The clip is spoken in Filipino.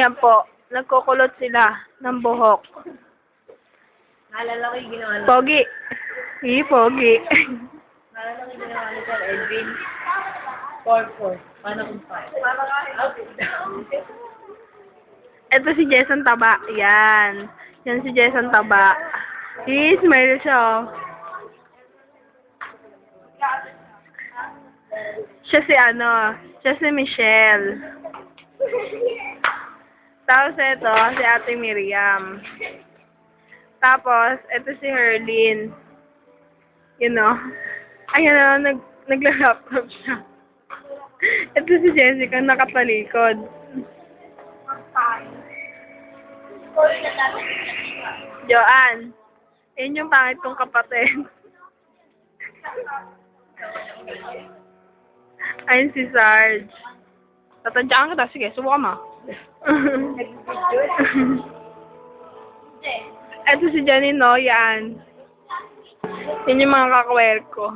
Ayan po, nagkukulot sila ng buhok. Naalala ko yung ginawa ni Pogi. Pogi. Naalala ko yung ginawa ni Sir Edwin. 4-4. Paano kung 5? Ito si Jason Taba. Yan. Yan si Jason Taba. Smile siya. Oh. Siya si Michelle. Tapos ito, si Ate Miriam. Tapos, ito si Herlyn. You know? Ayan na, nagla-laptop siya. Ito si Jessica, nakatalikod. Joanne. Yun yung pangit kong kapatid. Ayun si Sarge. Tatansyaan kita. Sige, subukan mo. Ito si Janine Noyan. Yun yung mga kakwer ko.